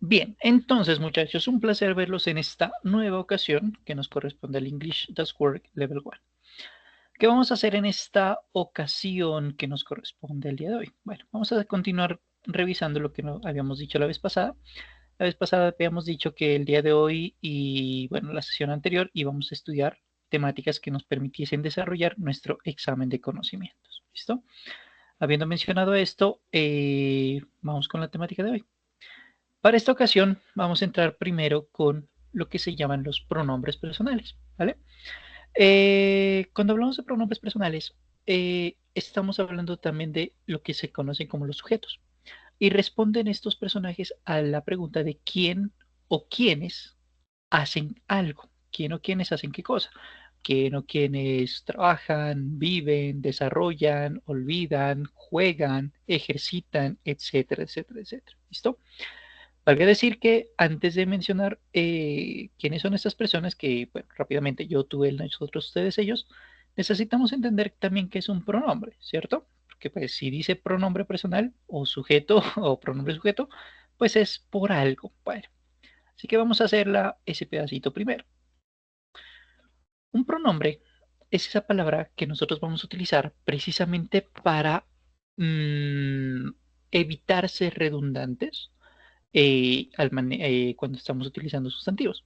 Bien, entonces muchachos, un placer verlos en esta nueva ocasión que nos corresponde al English Does Work Level 1. ¿Qué vamos a hacer en esta ocasión que nos corresponde el día de hoy? Bueno, vamos a continuar revisando lo que habíamos dicho la vez pasada. La vez pasada habíamos dicho que el día de hoy y bueno, la sesión anterior íbamos a estudiar temáticas que nos permitiesen desarrollar nuestro examen de conocimientos. ¿Listo? Habiendo mencionado esto, vamos con la temática de hoy. Para esta ocasión vamos a entrar primero con lo que se llaman los pronombres personales, ¿vale? Cuando hablamos de pronombres personales, estamos hablando también de lo que se conocen como los sujetos. Y responden estos personajes a la pregunta de quién o quiénes hacen algo. ¿Quién o quiénes hacen qué cosa? ¿Quién o quiénes trabajan, viven, desarrollan, olvidan, juegan, ejercitan, etcétera, etcétera, etcétera? ¿Listo? Valga decir que antes de mencionar quiénes son estas personas, que bueno, rápidamente yo, tú, él, nosotros, ustedes, ellos, necesitamos entender también qué es un pronombre, ¿cierto? Porque pues si dice pronombre personal o sujeto o pronombre sujeto, pues es por algo. Bueno, así que vamos a hacerla ese pedacito primero. Un pronombre es esa palabra que nosotros vamos a utilizar precisamente para mm, evitar ser redundantes cuando estamos utilizando sustantivos.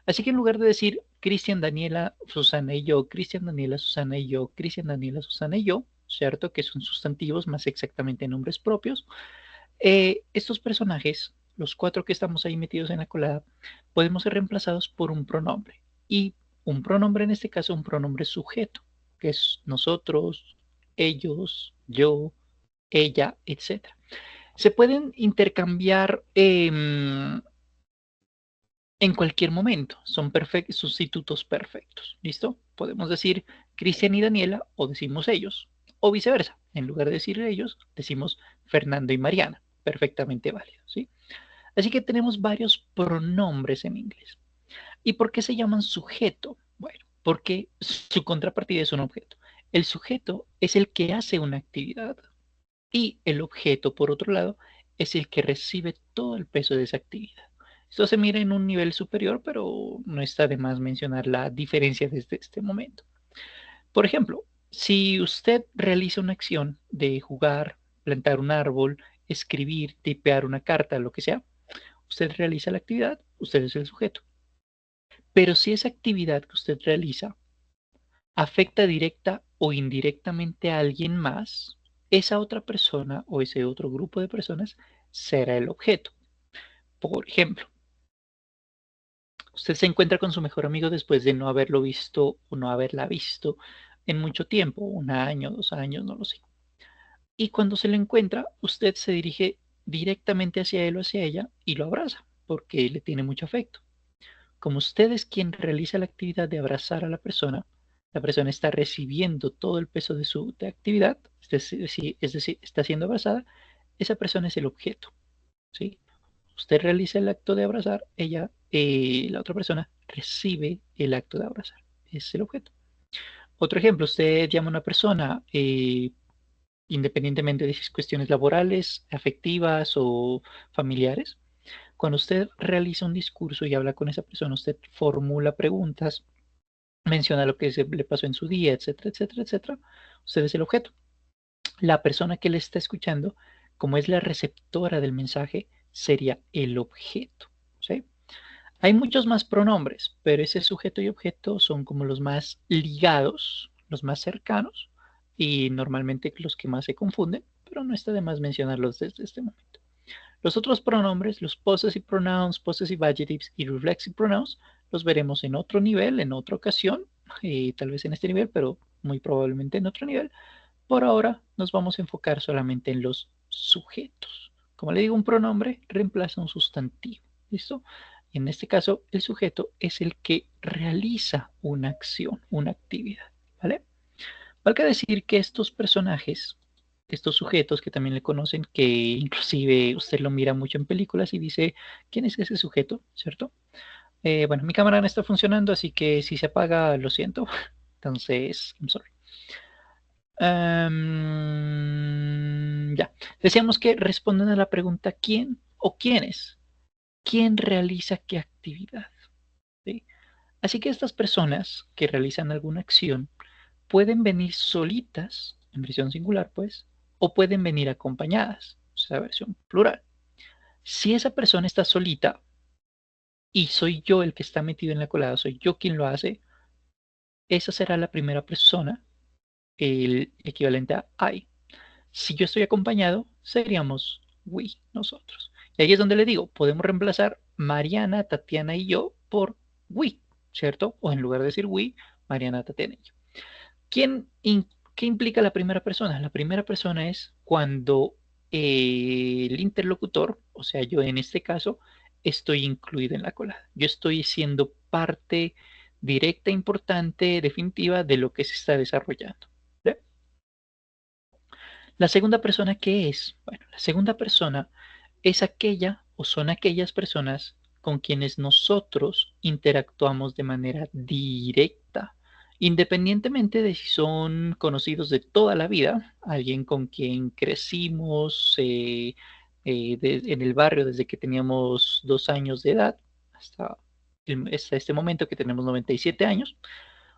Así que en lugar de decir Cristian, Daniela, Susana y yo, Cristian, Daniela, Susana y yo, Cristian, Daniela, Susana y yo, ¿cierto? Que son sustantivos, más exactamente nombres propios. Estos personajes, los cuatro que estamos ahí metidos en la colada, podemos ser reemplazados por un pronombre. Y un pronombre, en este caso, un pronombre sujeto, que es nosotros, ellos, yo, ella, etcétera. Se pueden intercambiar en cualquier momento. Son sustitutos perfectos. ¿Listo? Podemos decir Cristian y Daniela o decimos ellos. O viceversa. En lugar de decir ellos, decimos Fernando y Mariana. Perfectamente válido. ¿Sí? Así que tenemos varios pronombres en inglés. ¿Y por qué se llaman sujeto? Bueno, porque su contrapartida es un objeto. El sujeto es el que hace una actividad y el objeto, por otro lado, es el que recibe todo el peso de esa actividad. Esto se mira en un nivel superior, pero no está de más mencionar la diferencia desde este momento. Por ejemplo, si usted realiza una acción de jugar, plantar un árbol, escribir, tipear una carta, lo que sea, usted realiza la actividad, usted es el sujeto. Pero si esa actividad que usted realiza afecta directa o indirectamente a alguien más, esa otra persona o ese otro grupo de personas será el objeto. Por ejemplo, usted se encuentra con su mejor amigo después de no haberlo visto o no haberla visto en mucho tiempo, un año, 2 años, no lo sé. Y cuando se lo encuentra, usted se dirige directamente hacia él o hacia ella y lo abraza, porque le tiene mucho afecto. Como usted es quien realiza la actividad de abrazar a la persona está recibiendo todo el peso de su actividad, es decir, está siendo abrazada, esa persona es el objeto, ¿sí? Usted realiza el acto de abrazar, la otra persona recibe el acto de abrazar, es el objeto. Otro ejemplo, usted llama a una persona, independientemente de sus cuestiones laborales, afectivas o familiares, cuando usted realiza un discurso y habla con esa persona, usted formula preguntas, menciona lo que le pasó en su día, etcétera, etcétera, etcétera. Usted es el objeto. La persona que le está escuchando, como es la receptora del mensaje, sería el objeto. ¿Sí? Hay muchos más pronombres, pero ese sujeto y objeto son como los más ligados, los más cercanos y normalmente los que más se confunden, pero no está de más mencionarlos desde este momento. Los otros pronombres, los possessive pronouns, possessive adjectives y reflexive pronouns, los veremos en otro nivel, en otra ocasión, tal vez en este nivel, pero muy probablemente en otro nivel. Por ahora nos vamos a enfocar solamente en los sujetos. Como le digo, un pronombre reemplaza un sustantivo. ¿Listo? Y en este caso, el sujeto es el que realiza una acción, una actividad. ¿Vale? Valga decir que estos personajes, estos sujetos que también le conocen, que inclusive usted lo mira mucho en películas y dice, ¿quién es ese sujeto? ¿Cierto? Bueno, mi cámara no está funcionando, así que si se apaga, lo siento. Entonces, I'm sorry. Ya, decíamos que responden a la pregunta ¿quién o quiénes? quién realiza qué actividad. ¿Sí? Así que estas personas que realizan alguna acción pueden venir solitas, en versión singular pues, o pueden venir acompañadas, o sea, versión plural. Si esa persona está solita y soy yo el que está metido en la colada, soy yo quien lo hace, esa será la primera persona, el equivalente a I. Si yo estoy acompañado, seríamos we, nosotros. Y ahí es donde le digo, podemos reemplazar Mariana, Tatiana y yo por we, ¿cierto? O en lugar de decir we, Mariana, Tatiana y yo. ¿Quién, ¿Qué implica la primera persona? La primera persona es cuando el interlocutor, o sea, yo en este caso, estoy incluido en la colada. Yo estoy siendo parte directa, importante, definitiva de lo que se está desarrollando. ¿Sí? La segunda persona, ¿qué es? Bueno, la segunda persona es aquella o son aquellas personas con quienes nosotros interactuamos de manera directa, independientemente de si son conocidos de toda la vida, alguien con quien crecimos en el barrio desde que teníamos 2 años de edad hasta este momento que tenemos 97 años,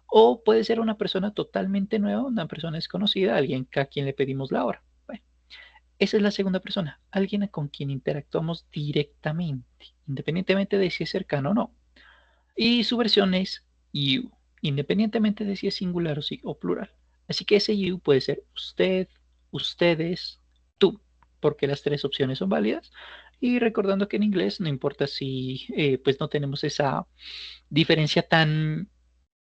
o puede ser una persona totalmente nueva, una persona desconocida, alguien a quien le pedimos la hora. Bueno, esa es la segunda persona, alguien con quien interactuamos directamente, independientemente de si es cercano o no. Y su versión es you, independientemente de si es singular o plural. Así que ese you puede ser usted, ustedes, tú, porque las tres opciones son válidas. Y recordando que en inglés no importa si pues no tenemos esa diferencia tan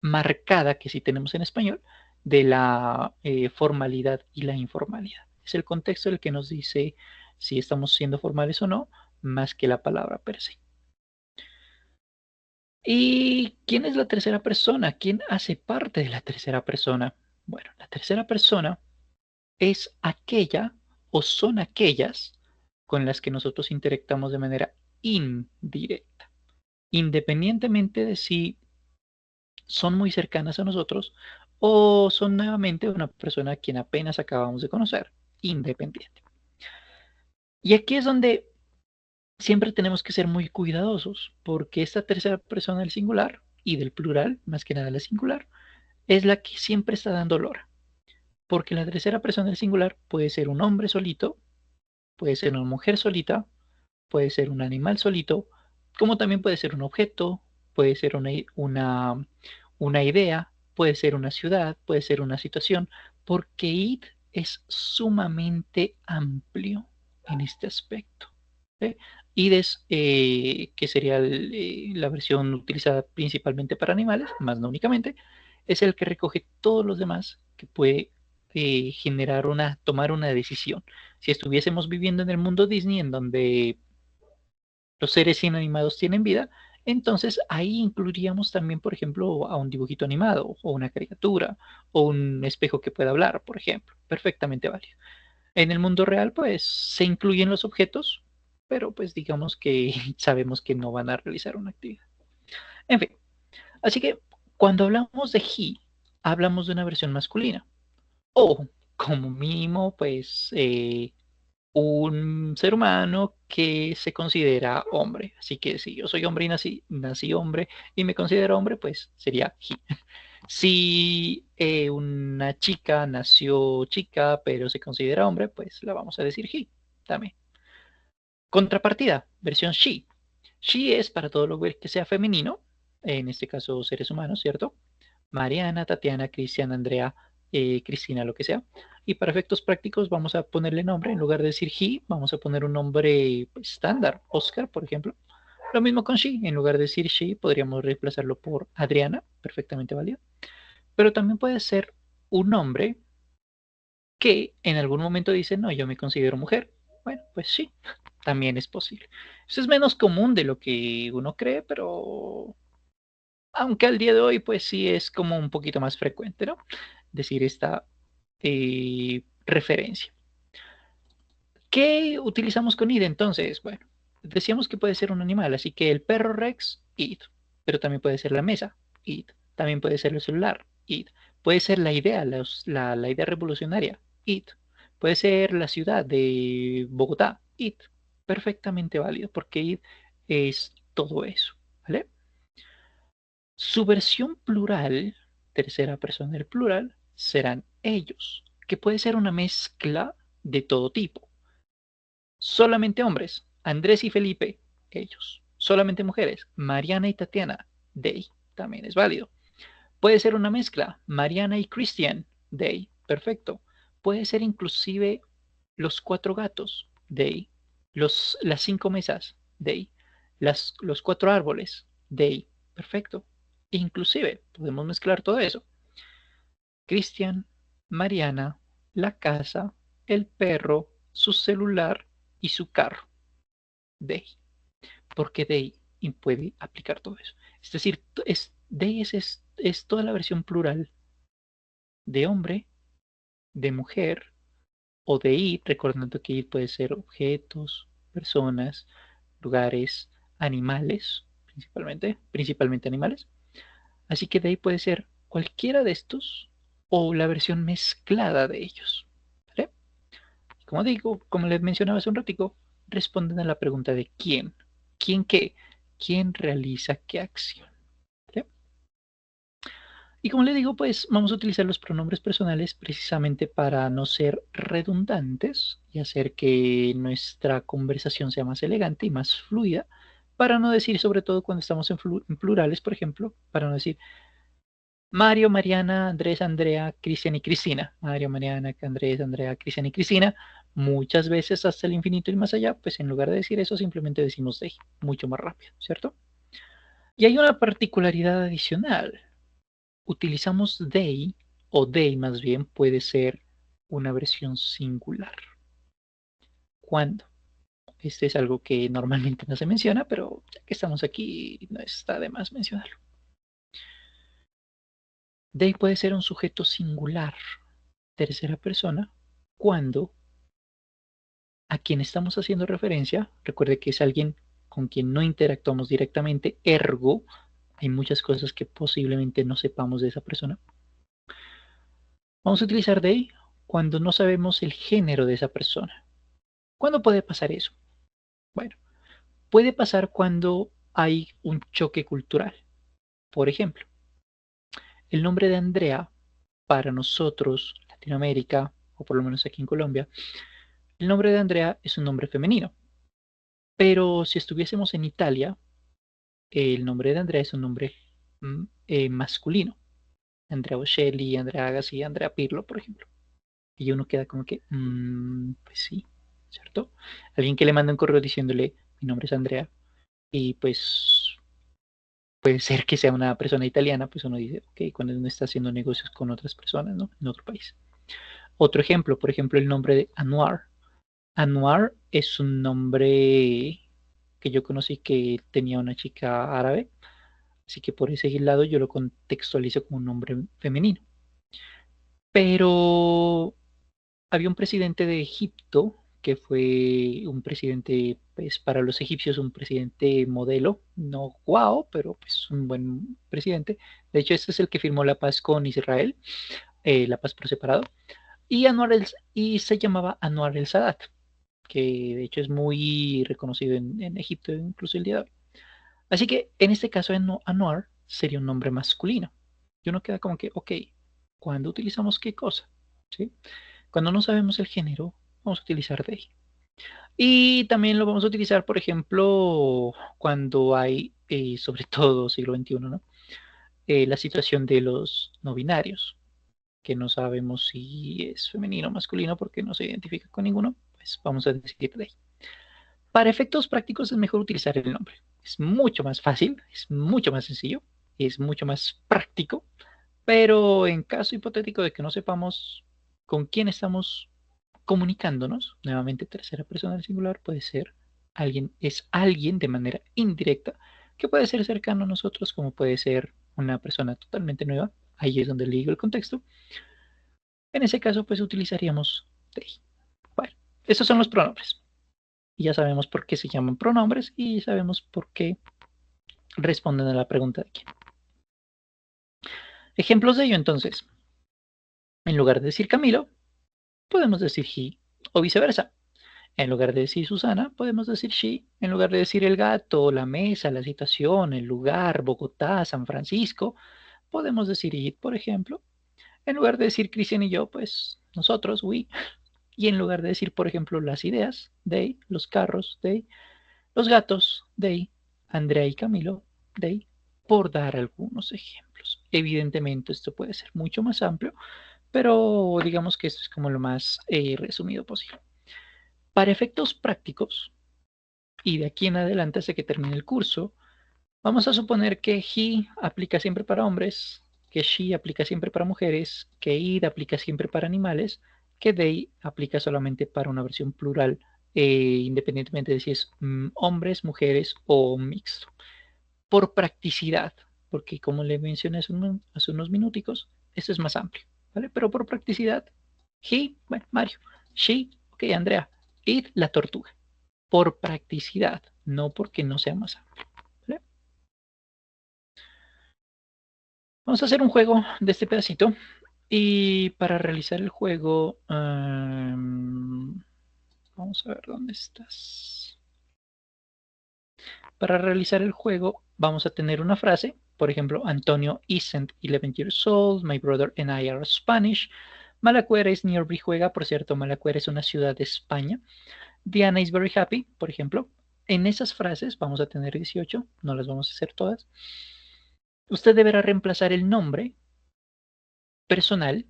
marcada que sí tenemos en español de la formalidad y la informalidad. Es el contexto el que nos dice si estamos siendo formales o no, más que la palabra per se. ¿Y quién es la tercera persona? ¿Quién hace parte de la tercera persona? Bueno, la tercera persona es aquella o son aquellas con las que nosotros interactuamos de manera indirecta, independientemente de si son muy cercanas a nosotros o son nuevamente una persona a quien apenas acabamos de conocer, independiente. Y aquí es donde siempre tenemos que ser muy cuidadosos, porque esta tercera persona del singular y del plural, más que nada la singular, es la que siempre está dando lora. Porque la tercera persona del singular puede ser un hombre solito, puede ser una mujer solita, puede ser un animal solito, como también puede ser un objeto, puede ser una idea, puede ser una ciudad, puede ser una situación, porque it es sumamente amplio en este aspecto. ¿Sí? Id es, que sería la versión utilizada principalmente para animales, más no únicamente, es el que recoge todos los demás que puede tomar una decisión. Si estuviésemos viviendo en el mundo Disney, en donde los seres inanimados tienen vida, entonces ahí incluiríamos también, por ejemplo, a un dibujito animado o una caricatura o un espejo que pueda hablar, por ejemplo, perfectamente válido. En el mundo real, pues se incluyen los objetos, pero pues digamos que sabemos que no van a realizar una actividad. En fin, así que cuando hablamos de he, hablamos de una versión masculina o como mínimo, pues un ser humano que se considera hombre. Así que si yo soy hombre y nací hombre y me considero hombre, pues sería he. Si una chica nació chica pero se considera hombre, pues la vamos a decir he también. Contrapartida, versión she. She es para todo lo que sea femenino, en este caso seres humanos, ¿cierto? Mariana, Tatiana, Cristian, Andrea, Cristina, lo que sea. Y para efectos prácticos vamos a ponerle nombre, en lugar de decir he, vamos a poner un nombre estándar, Oscar, por ejemplo. Lo mismo con she, en lugar de decir she, podríamos reemplazarlo por Adriana, perfectamente válido. Pero también puede ser un nombre que en algún momento dice, no, yo me considero mujer. Bueno, pues sí, también es posible. Eso es menos común de lo que uno cree, pero aunque al día de hoy, pues sí es como un poquito más frecuente, ¿no? Decir esta referencia. ¿Qué utilizamos con id entonces? Bueno, decíamos que puede ser un animal, así que el perro Rex, id, pero también puede ser la mesa, id, también puede ser el celular, id, puede ser la idea, la idea revolucionaria, id, puede ser la ciudad de Bogotá, id, perfectamente válido, porque id es todo eso, ¿vale? Su versión plural, tercera persona del plural, serán ellos, que puede ser una mezcla de todo tipo. Solamente hombres, Andrés y Felipe, ellos. Solamente mujeres, Mariana y Tatiana, they, también es válido. Puede ser una mezcla, Mariana y Christian, they, perfecto. Puede ser inclusive los cuatro gatos, they. Las cinco mesas, they. Los cuatro árboles, they, perfecto. Inclusive podemos mezclar todo eso. Christian, Mariana, la casa, el perro, su celular y su carro, they. Porque they puede aplicar todo eso. Es decir, they es toda la versión plural de hombre, de mujer o de it, recordando que it puede ser objetos, personas, lugares, animales, principalmente animales. Así que de ahí puede ser cualquiera de estos o la versión mezclada de ellos. ¿Vale? Como digo, como les mencionaba hace un ratico, responden a la pregunta de quién. ¿Quién qué? ¿Quién realiza qué acción? ¿Vale? Y como le digo, pues vamos a utilizar los pronombres personales precisamente para no ser redundantes y hacer que nuestra conversación sea más elegante y más fluida, para no decir, sobre todo cuando estamos en plurales, por ejemplo, para no decir Mario, Mariana, Andrés, Andrea, Cristian y Cristina. Mario, Mariana, Andrés, Andrea, Cristian y Cristina. Muchas veces hasta el infinito y más allá, pues en lugar de decir eso, simplemente decimos they, mucho más rápido, ¿cierto? Y hay una particularidad adicional. Utilizamos they, o they más bien, puede ser una versión singular. ¿Cuándo? Este es algo que normalmente no se menciona, pero ya que estamos aquí, no está de más mencionarlo. They puede ser un sujeto singular, tercera persona, cuando a quien estamos haciendo referencia, recuerde que es alguien con quien no interactuamos directamente, ergo, hay muchas cosas que posiblemente no sepamos de esa persona. Vamos a utilizar they cuando no sabemos el género de esa persona. ¿Cuándo puede pasar eso? Bueno, puede pasar cuando hay un choque cultural. Por ejemplo, el nombre de Andrea para nosotros, Latinoamérica, o por lo menos aquí en Colombia, el nombre de Andrea es un nombre femenino. Pero si estuviésemos en Italia, el nombre de Andrea es un nombre masculino. Andrea Bocelli, Andrea Agassi, Andrea Pirlo, por ejemplo. Y uno queda como que, pues sí, ¿cierto? Alguien que le manda un correo diciéndole, mi nombre es Andrea, y pues puede ser que sea una persona italiana, pues uno dice, ok, cuando uno está haciendo negocios con otras personas, ¿no? En otro país. Otro ejemplo, por ejemplo, el nombre de Anwar. Anwar es un nombre que yo conocí que tenía una chica árabe, así que por ese lado yo lo contextualizo como un nombre femenino. Pero había un presidente de Egipto que fue un presidente, pues para los egipcios un presidente modelo, no guau, pero pues un buen presidente. De hecho, este es el que firmó la paz con Israel, la paz por separado, y, y se llamaba Anwar el Sadat, que de hecho es muy reconocido en Egipto, incluso el día de hoy. Así que en este caso, Anwar sería un nombre masculino. Y uno queda como que, ok, ¿cuándo utilizamos qué cosa? ¿Sí? Cuando no sabemos el género, vamos a utilizar they. Y también lo vamos a utilizar, por ejemplo, cuando hay, sobre todo siglo XXI, ¿no? La situación de los no binarios, que no sabemos si es femenino o masculino porque no se identifica con ninguno, pues vamos a decir they. Para efectos prácticos es mejor utilizar el nombre. Es mucho más fácil, es mucho más sencillo, es mucho más práctico, pero en caso hipotético de que no sepamos con quién estamos comunicándonos, nuevamente tercera persona del singular, puede ser alguien, es alguien de manera indirecta, que puede ser cercano a nosotros, como puede ser una persona totalmente nueva. Ahí es donde le digo el contexto. En ese caso, pues utilizaríamos they. Bueno, estos son los pronombres. Y ya sabemos por qué se llaman pronombres y sabemos por qué responden a la pregunta de quién. Ejemplos de ello entonces. En lugar de decir Camilo, podemos decir he o viceversa. En lugar de decir Susana, podemos decir she. En lugar de decir el gato, la mesa, la situación, el lugar, Bogotá, San Francisco, podemos decir it, por ejemplo. En lugar de decir Cristian y yo, pues nosotros, we. Y en lugar de decir, por ejemplo, las ideas, they, los carros, they, los gatos, they, Andrea y Camilo, they, por dar algunos ejemplos. Evidentemente esto puede ser mucho más amplio, pero digamos que esto es como lo más resumido posible. Para efectos prácticos, y de aquí en adelante hasta que termine el curso, vamos a suponer que he aplica siempre para hombres, que she aplica siempre para mujeres, que it aplica siempre para animales, que they aplica solamente para una versión plural, independientemente de si es hombres, mujeres o mixto. Por practicidad, porque como le mencioné hace unos minuticos, esto es más amplio, ¿vale? Pero por practicidad, he, bueno, Mario, she, ok, Andrea, it, la tortuga. Por practicidad, no porque no sea más amplio, ¿vale? Vamos a hacer un juego de este pedacito y para realizar el juego, vamos a ver dónde estás. Para realizar el juego vamos a tener una frase, por ejemplo, Antonio isn't 11 years old, my brother and I are Spanish. Malacuera is near Brihuega, por cierto, Malacuera es una ciudad de España. Diana is very happy, por ejemplo. En esas frases vamos a tener 18, no las vamos a hacer todas. Usted deberá reemplazar el nombre personal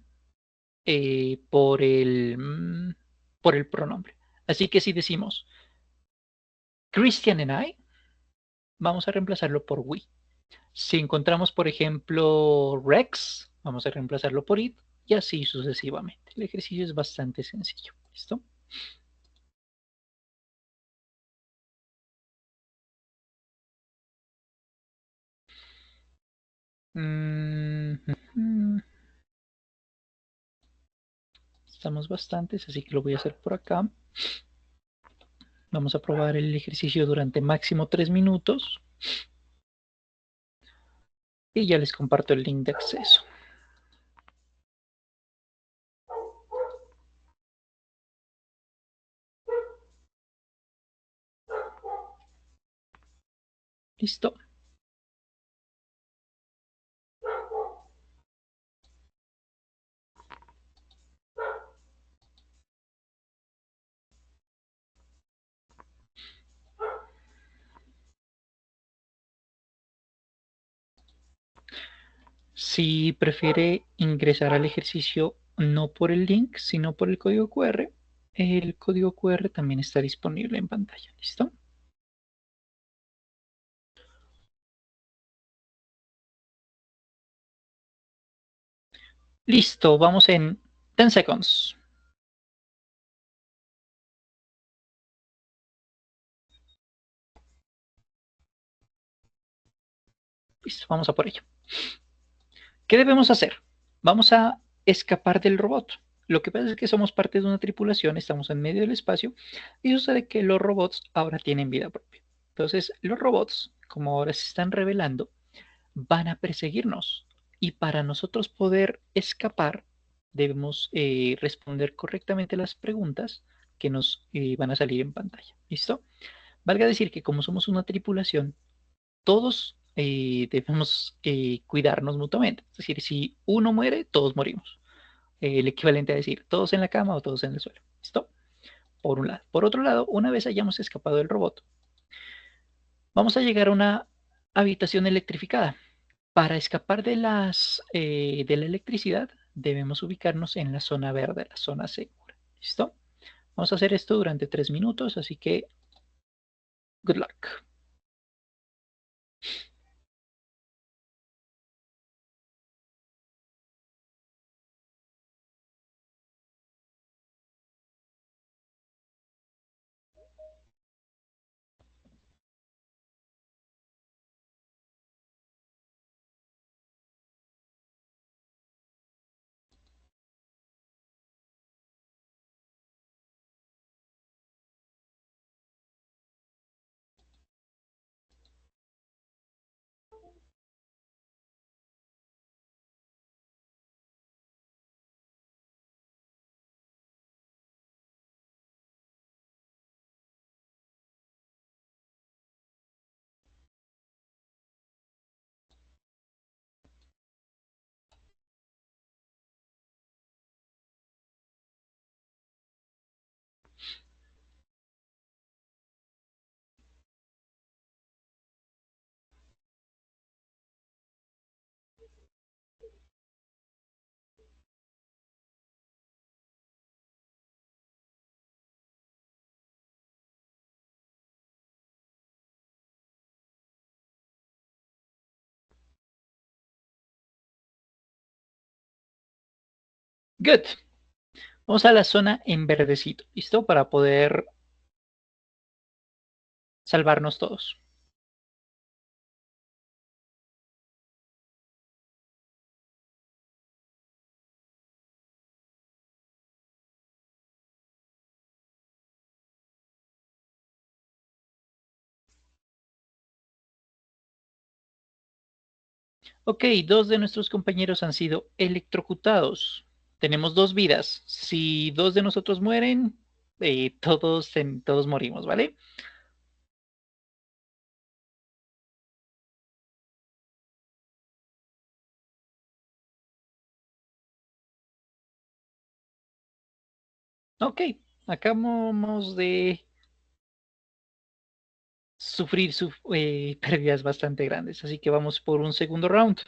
por el pronombre. Así que si decimos Christian and I, vamos a reemplazarlo por we. Si encontramos, por ejemplo, Rex, vamos a reemplazarlo por it y así sucesivamente. El ejercicio es bastante sencillo. ¿Listo? Estamos bastantes, así que lo voy a hacer por acá. Vamos a probar el ejercicio durante máximo 3 minutos. Y ya les comparto el link de acceso. ¿Listo? Si prefiere ingresar al ejercicio no por el link, sino por el código QR, el código QR también está disponible en pantalla. ¿Listo? Listo, vamos en 10 seconds. Listo, vamos a por ello. ¿Qué debemos hacer? Vamos a escapar del robot. Lo que pasa es que somos parte de una tripulación, estamos en medio del espacio y sucede que los robots ahora tienen vida propia. Entonces, los robots, como ahora se están revelando, van a perseguirnos. Y para nosotros poder escapar, debemos responder correctamente las preguntas que nos van a salir en pantalla. ¿Listo? Valga decir que como somos una tripulación, todos debemos cuidarnos mutuamente. Es decir, si uno muere, todos morimos. El equivalente a decir, todos en la cama o todos en el suelo. ¿Listo? Por un lado. Por otro lado, una vez hayamos escapado del robot, vamos a llegar a una habitación electrificada. Para escapar de la electricidad, debemos ubicarnos en la zona verde, la zona segura. ¿Listo? Vamos a hacer esto durante 3 minutos, así que good luck. Good. Vamos a la zona en verdecito, ¿listo? Para poder salvarnos todos. Ok, dos de nuestros compañeros han sido electrocutados. Tenemos dos vidas. Si dos de nosotros mueren, todos morimos, ¿vale? Ok, acabamos de sufrir pérdidas bastante grandes, así que vamos por un segundo round.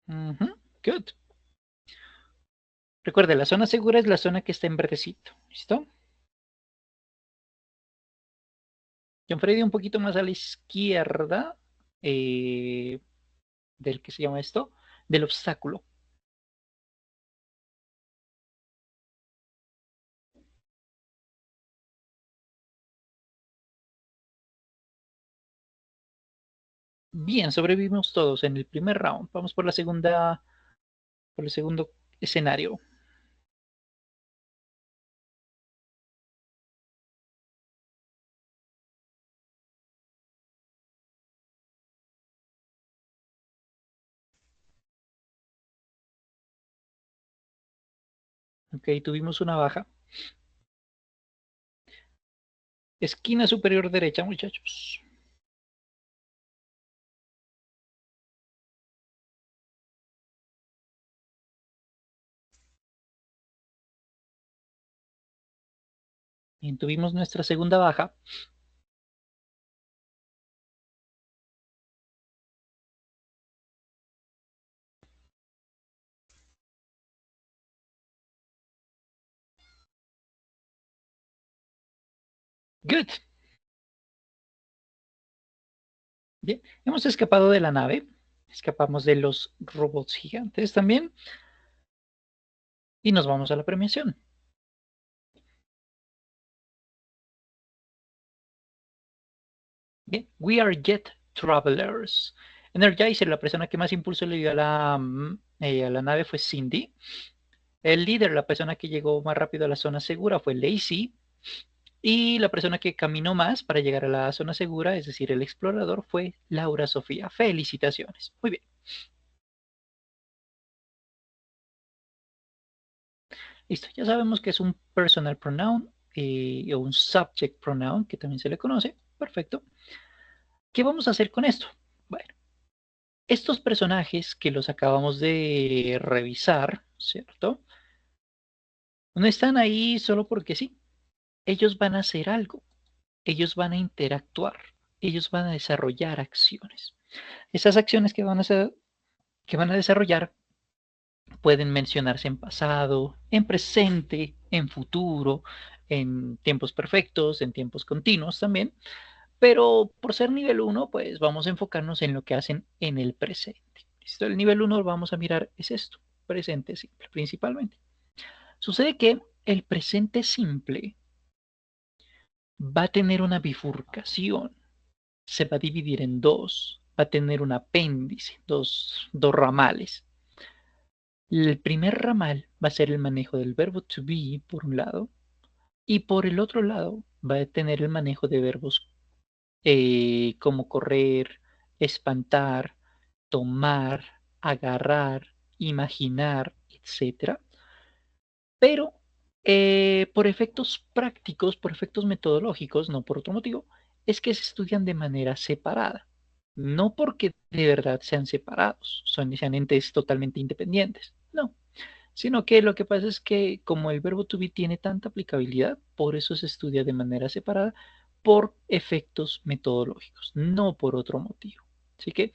Ujú, good. Recuerde, la zona segura es la zona que está en verdecito. ¿Listo? John Freddy un poquito más a la izquierda eh, del que se llama esto, del obstáculo. Bien, sobrevivimos todos en el primer round. Vamos por el segundo escenario. Ok, tuvimos una baja. Esquina superior derecha, muchachos. Bien, tuvimos nuestra segunda baja. Good. Bien, hemos escapado de la nave. Escapamos de los robots gigantes también. Y nos vamos a la premiación. Bien, we are jet travelers. Energizer, la persona que más impulso le dio a la nave fue Cindy. El líder, la persona que llegó más rápido a la zona segura fue Lacey. Y la persona que caminó más para llegar a la zona segura, es decir, el explorador, fue Laura Sofía. Felicitaciones. Muy bien. Listo. Ya sabemos que es un personal pronoun o un subject pronoun, que también se le conoce. Perfecto. ¿Qué vamos a hacer con esto? Bueno, estos personajes que los acabamos de revisar, ¿cierto? No están ahí solo porque sí. Ellos van a hacer algo. Ellos van a interactuar. Ellos van a desarrollar acciones. Esas acciones que van a desarrollar pueden mencionarse en pasado, en presente, en futuro, en tiempos perfectos, en tiempos continuos también. Pero por ser nivel uno, pues vamos a enfocarnos en lo que hacen en el presente. ¿Listo? El nivel uno vamos a mirar es esto, presente simple, principalmente. Sucede que el presente simple va a tener una bifurcación, se va a dividir en dos, va a tener un apéndice, dos ramales. El primer ramal va a ser el manejo del verbo to be, por un lado, y por el otro lado va a tener el manejo de verbos como correr, espantar, tomar, agarrar, imaginar, etcétera. Pero por efectos prácticos, por efectos metodológicos, no por otro motivo, es que se estudian de manera separada. No porque de verdad sean separados, sean entes totalmente independientes, no, sino que lo que pasa es que como el verbo to be tiene tanta aplicabilidad, por eso se estudia de manera separada por efectos metodológicos, no por otro motivo. Así que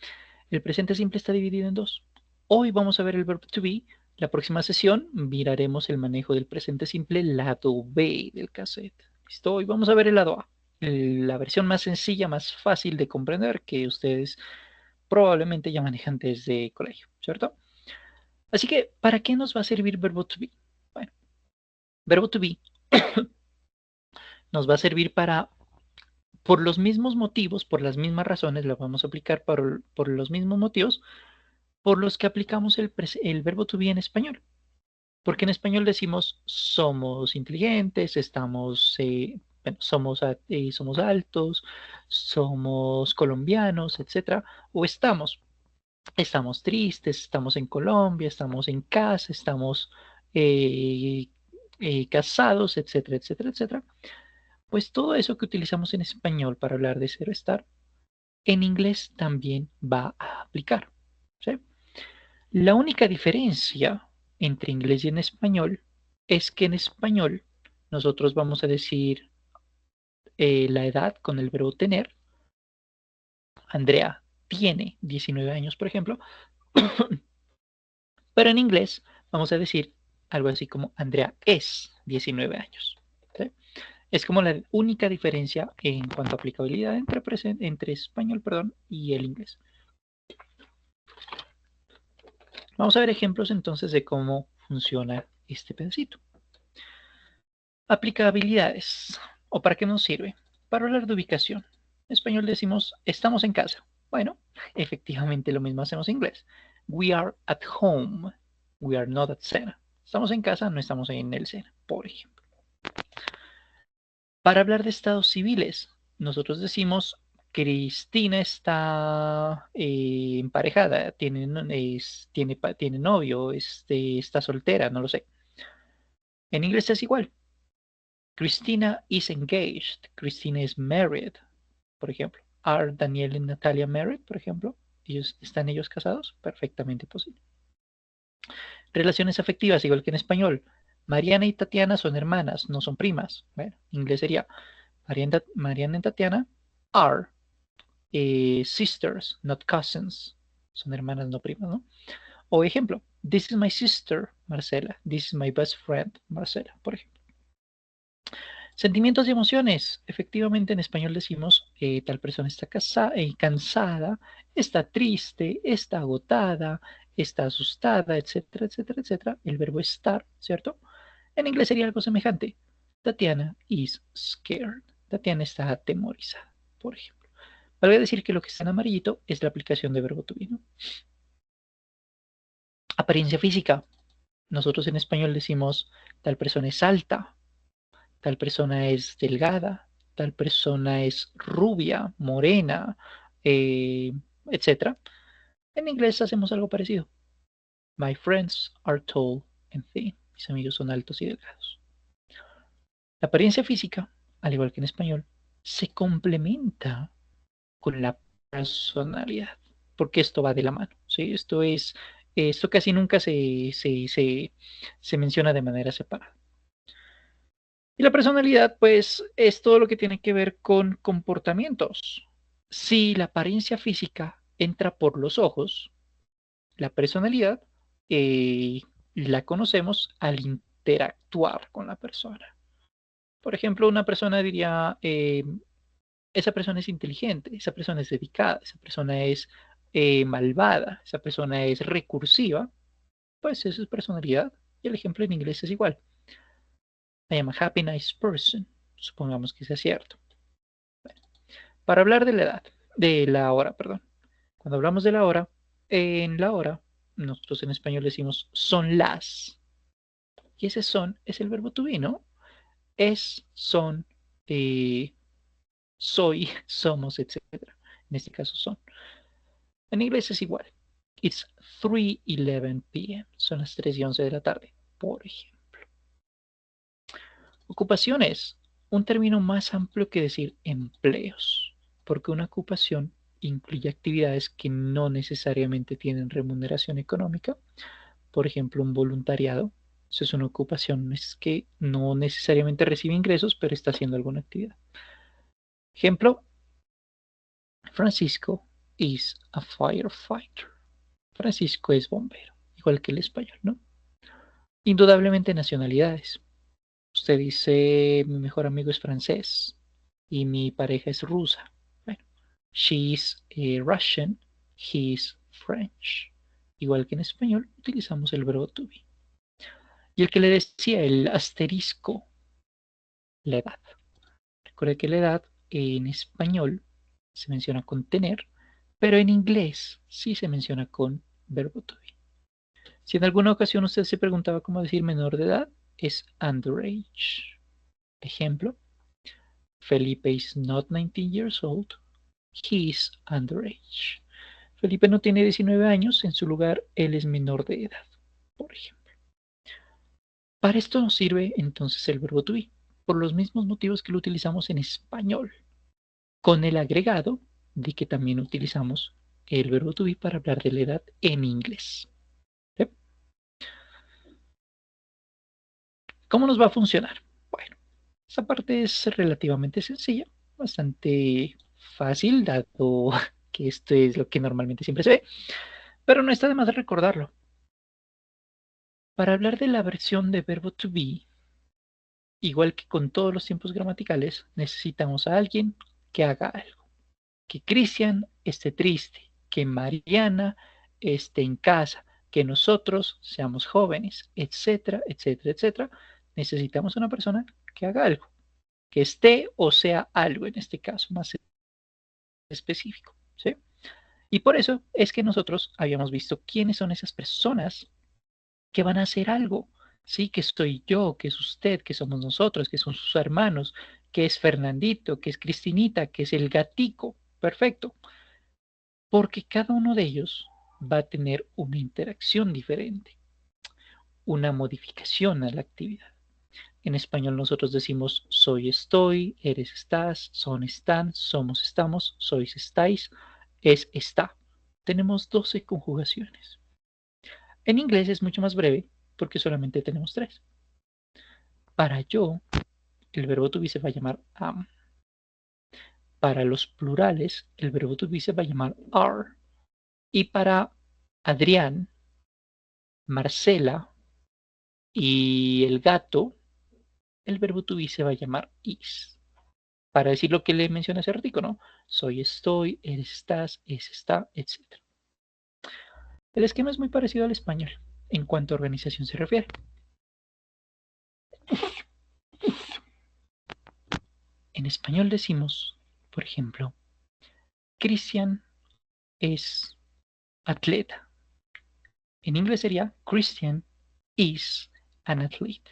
el presente simple está dividido en dos. Hoy vamos a ver el verbo to be. La próxima sesión miraremos el manejo del presente simple lado B del cassette. ¿Listo? Hoy vamos a ver el lado A, la versión más sencilla, más fácil de comprender que ustedes probablemente ya manejan desde colegio, ¿cierto? Así que, ¿para qué nos va a servir verbo to be? Bueno, verbo to be nos va a servir para, por los mismos motivos, por las mismas razones, lo vamos a aplicar por los mismos motivos por los que aplicamos el verbo to be en español. Porque en español decimos somos inteligentes, bueno, somos altos, somos colombianos, etcétera, o estamos tristes, estamos en Colombia, estamos en casa, estamos eh, casados, etcétera, etcétera, etcétera. Pues todo eso que utilizamos en español para hablar de ser o estar, en inglés también va a aplicar. ¿Sí? La única diferencia entre inglés y en español es que en español nosotros vamos a decir la edad con el verbo tener. Andrea tiene 19 años, por ejemplo, pero en inglés vamos a decir algo así como Andrea es 19 años. ¿Sí? Es como la única diferencia en cuanto a aplicabilidad entre español, perdón, y el inglés. Vamos a ver ejemplos entonces de cómo funciona este pedacito. Aplicabilidades. ¿O para qué nos sirve? Para hablar de ubicación. En español decimos estamos en casa. Bueno, efectivamente lo mismo hacemos en inglés. We are at home. We are not at Sena. Estamos en casa, no estamos en el Sena, por ejemplo. Para hablar de estados civiles, nosotros decimos Cristina está emparejada, tiene novio, está soltera, no lo sé. En inglés es igual. Christina is engaged. Christina is married, por ejemplo. Are Daniel y Natalia married, por ejemplo? ¿Están ellos casados? Perfectamente posible. Relaciones afectivas, igual que en español. Mariana y Tatiana son hermanas, no son primas. Bueno, en inglés sería Mariana y Tatiana are sisters, not cousins. Son hermanas, no primas, ¿no? O ejemplo, this is my sister, Marcela. This is my best friend, Marcela, por ejemplo. Sentimientos y emociones. Efectivamente, en español decimos tal persona está cansada, está triste, está agotada, está asustada, etcétera, etcétera, etcétera. El verbo estar, ¿cierto? En inglés sería algo semejante. Tatiana is scared. Tatiana está atemorizada, por ejemplo. Vale decir que lo que está en amarillito es la aplicación de verbo to be, ¿no? Apariencia física. Nosotros en español decimos tal persona es alta, tal persona es delgada, tal persona es rubia, morena, eh, etc. En inglés hacemos algo parecido. My friends are tall and thin. Mis amigos son altos y delgados. La apariencia física, al igual que en español, se complementa con la personalidad, porque esto va de la mano, ¿sí? Esto casi nunca se menciona de manera separada. Y la personalidad, pues, es todo lo que tiene que ver con comportamientos. Si la apariencia física entra por los ojos, la personalidad la conocemos al interactuar con la persona. Por ejemplo, una persona diría, esa persona es inteligente, esa persona es dedicada, esa persona es malvada, esa persona es recursiva, pues eso es personalidad. Y el ejemplo en inglés es igual. I am a happy, nice person. Supongamos que sea cierto. Para hablar de la edad, de la hora, perdón. Cuando hablamos de la hora, en la hora, nosotros en español decimos son las. Y ese son es el verbo to be, ¿no? Es, son, eh, soy, somos, etc. En este caso son. En inglés es igual. It's 3:11 p.m. Son las 3:11 de la tarde, por ejemplo. Ocupaciones. Un término más amplio que decir empleos, porque una ocupación incluye actividades que no necesariamente tienen remuneración económica. Por ejemplo, un voluntariado. Eso es una ocupación es que no necesariamente recibe ingresos, pero está haciendo alguna actividad. Ejemplo, Francisco is a firefighter. Francisco es bombero, igual que el español, ¿no? Indudablemente nacionalidades. Usted dice, mi mejor amigo es francés y mi pareja es rusa. Bueno, she's Russian, he's French. Igual que en español, utilizamos el verbo to be. Y el que le decía, el asterisco, la edad. Recuerde que la edad en español se menciona con tener, pero en inglés sí se menciona con verbo to be. Si en alguna ocasión usted se preguntaba cómo decir menor de edad, es underage. Ejemplo, Felipe is not 19 years old, he is underage. Felipe no tiene 19 años, en su lugar él es menor de edad, por ejemplo. Para esto nos sirve entonces el verbo to be, por los mismos motivos que lo utilizamos en español, con el agregado de que también utilizamos el verbo to be para hablar de la edad en inglés. ¿Sí? ¿Cómo nos va a funcionar? Bueno, esta parte es relativamente sencilla, bastante fácil, dado que esto es lo que normalmente siempre se ve, pero no está de más recordarlo. Para hablar de la versión de verbo to be, igual que con todos los tiempos gramaticales, necesitamos a alguien que haga algo. Que Cristian esté triste, que Mariana esté en casa, que nosotros seamos jóvenes, etcétera, etcétera, etcétera. Necesitamos una persona que haga algo, que esté o sea algo, en este caso más específico, ¿sí? Y por eso es que nosotros habíamos visto quiénes son esas personas que van a hacer algo, ¿sí? Que soy yo, que es usted, que somos nosotros, que son sus hermanos, que es Fernandito, que es Cristinita, que es el gatico. Perfecto. Porque cada uno de ellos va a tener una interacción diferente, una modificación a la actividad. En español nosotros decimos soy, estoy, eres, estás, son, están, somos, estamos, sois, estáis, es, está. Tenemos 12 conjugaciones. En inglés es mucho más breve porque solamente tenemos 3. Para yo, el verbo to be se va a llamar am. Para los plurales, el verbo to be se va a llamar are. Y para Adrián, Marcela y el gato, el verbo to be se va a llamar is. Para decir lo que le mencioné hace ratito, ¿no? Soy, estoy, eres, estás, es, está, etc. El esquema es muy parecido al español en cuanto a organización se refiere. En español decimos, por ejemplo, Christian es atleta. En inglés sería Christian is an athlete.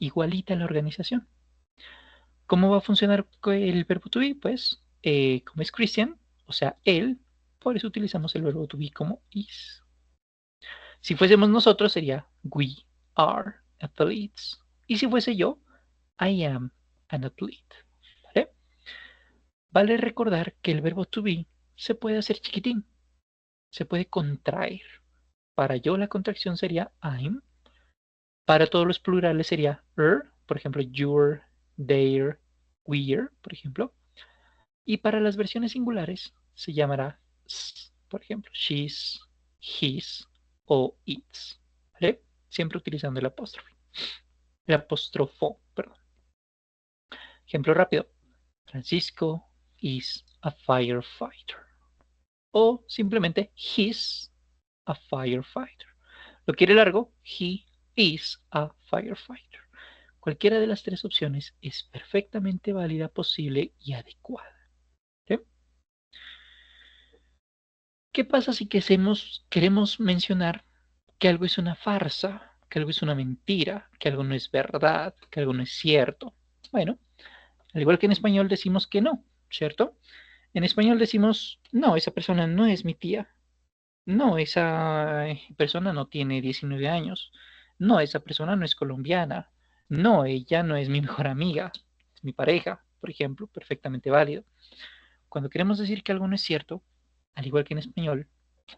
Igualita la organización. ¿Cómo va a funcionar el verbo to be? Pues, como es Christian, o sea, él, por eso utilizamos el verbo to be como is. Si fuésemos nosotros sería we are athletes. Y si fuese yo, I am an athlete. ¿Vale? Vale recordar que el verbo to be se puede hacer chiquitín, se puede contraer. Para yo la contracción sería I'm. Para todos los plurales sería por ejemplo, your, their, we're, por ejemplo. Y para las versiones singulares se llamará s, por ejemplo, she's, his o its. ¿Vale? Siempre utilizando el apóstrofe. El apóstrofo, perdón. Ejemplo rápido. Francisco is a firefighter. O simplemente he's a firefighter. Lo quiere largo, he is a firefighter. Cualquiera de las 3 opciones es perfectamente válida, posible y adecuada. ¿Sí? ¿Qué pasa si queremos mencionar que algo es una farsa, que algo es una mentira, que algo no es verdad, que algo no es cierto? Bueno, al igual que en español decimos que no. ¿cierto? En español decimos, no, esa persona no es mi tía. No, esa persona no tiene 19 años. No, esa persona no es colombiana. No, ella no es mi mejor amiga. Es mi pareja, por ejemplo, perfectamente válido. Cuando queremos decir que algo no es cierto, al igual que en español,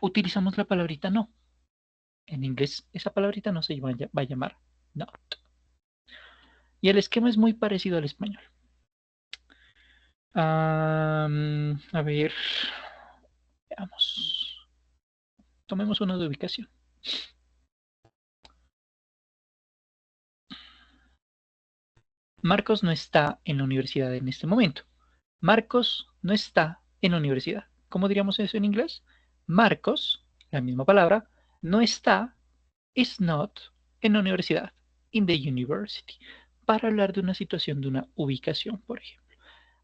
utilizamos la palabrita no. En inglés, esa palabrita no se va a llamar not. Y el esquema es muy parecido al español. A ver, veamos. Tomemos uno de ubicación. Marcos no está en la universidad en este momento. Marcos no está en la universidad. ¿Cómo diríamos eso en inglés? Marcos, la misma palabra, no está, is not, en la universidad, in the university, para hablar de una situación de una ubicación, por ejemplo.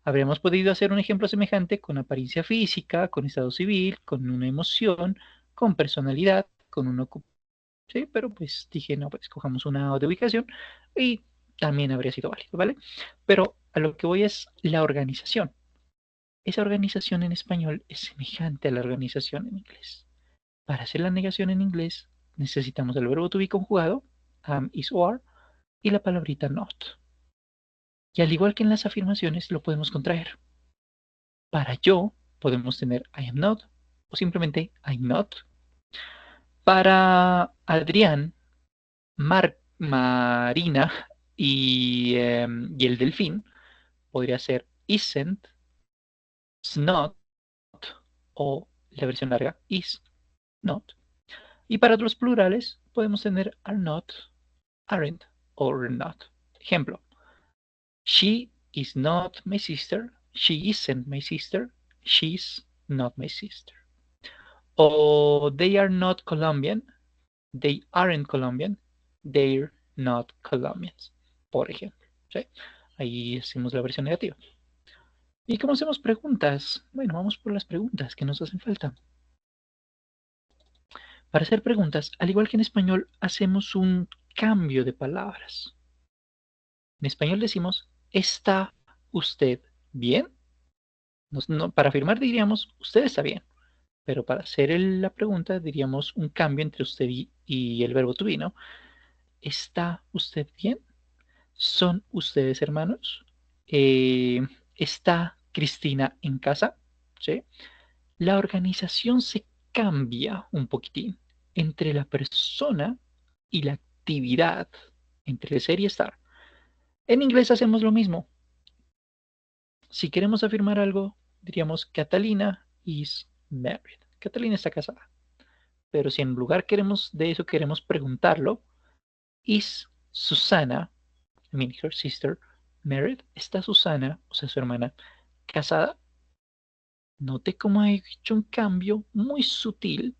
Habríamos podido hacer un ejemplo semejante con apariencia física, con estado civil, con una emoción, con personalidad, con un ocupación. Sí, pero pues dije, no, pues cojamos una de ubicación y también habría sido válido, ¿vale? Pero a lo que voy es la organización. Esa organización en español es semejante a la organización en inglés. Para hacer la negación en inglés necesitamos el verbo to be conjugado, am, is, or, y la palabrita not. Y al igual que en las afirmaciones, lo podemos contraer. Para yo podemos tener I am not o simplemente I'm not. Para Adrián, Marina y el delfín podría ser isn't, not o la versión larga is not. Y para otros plurales podemos tener are not, aren't or not. Ejemplo, she is not my sister, she isn't my sister, she's not my sister. O they are not Colombian, they aren't Colombian, they're not Colombians, por ejemplo. ¿Sí? Ahí hacemos la versión negativa. ¿Y cómo hacemos preguntas? Bueno, vamos por las preguntas que nos hacen falta. Para hacer preguntas, al igual que en español, hacemos un cambio de palabras. En español decimos, ¿está usted bien? Para afirmar diríamos, usted está bien. Pero para hacer la pregunta diríamos un cambio entre usted y el verbo to be, ¿no? ¿Está usted bien? ¿Son ustedes hermanos? ¿Está Cristina en casa? ¿Sí? La organización se cambia un poquitín entre la persona y la actividad, entre ser y estar. En inglés hacemos lo mismo. Si queremos afirmar algo, diríamos Catalina is married. Catalina está casada. Pero si en lugar de eso queremos preguntarlo, is Susana, I mean her sister, married? ¿Está Susana, o sea, su hermana, casada? Note cómo he hecho un cambio muy sutil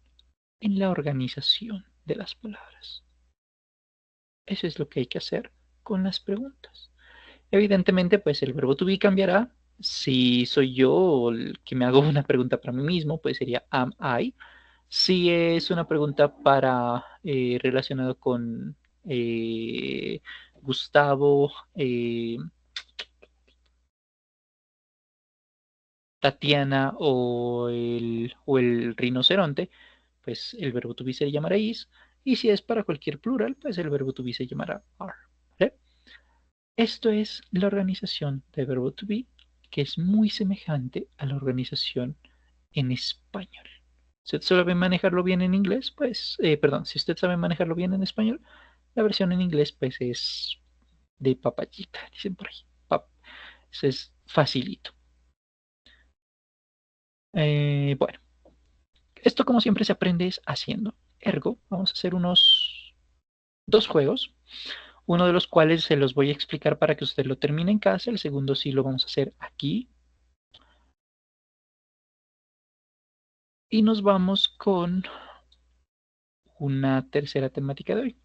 en la organización de las palabras. Eso es lo que hay que hacer con las preguntas. Evidentemente, pues el verbo to be cambiará. Si soy yo el que me hago una pregunta para mí mismo, pues sería am I. Si es una pregunta para relacionado con Gustavo, Tatiana o el rinoceronte, pues el verbo to be se llamará is. Y si es para cualquier plural, pues el verbo to be se llamará are. ¿Vale? Esto es la organización de verbo to be, que es muy semejante a la organización en español. Si usted sabe manejarlo bien en inglés, pues, perdón, si usted sabe manejarlo bien en español, la versión en inglés, pues, es de papayita, dicen por ahí. Eso es facilito. Bueno, esto como siempre se aprende es haciendo. Ergo, vamos a hacer unos dos juegos, uno de los cuales se los voy a explicar para que usted lo termine en casa, el segundo sí lo vamos a hacer aquí. Y nos vamos con una tercera temática de hoy.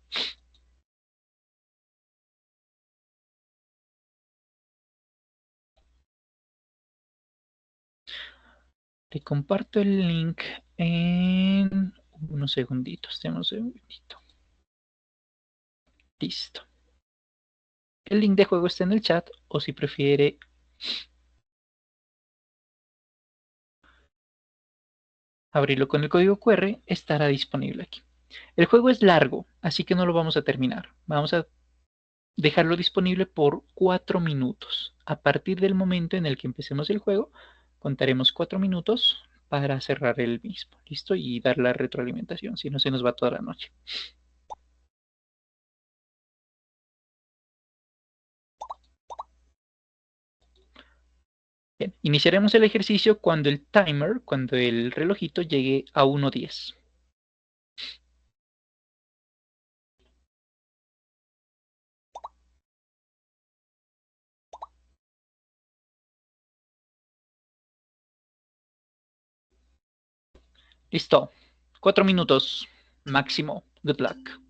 Te comparto el link en unos segunditos. Tenemos un segundito. Listo. El link de juego está en el chat o si prefiere abrirlo con el código QR, estará disponible aquí. El juego es largo, así que no lo vamos a terminar. Vamos a dejarlo disponible por 4 minutos. A partir del momento en el que empecemos el juego, contaremos 4 minutos para cerrar el mismo. ¿Listo? Y dar la retroalimentación, si no se nos va toda la noche. Bien, iniciaremos el ejercicio cuando el timer, cuando el relojito llegue a 1:10. Listo. 4 minutos máximo. Good luck.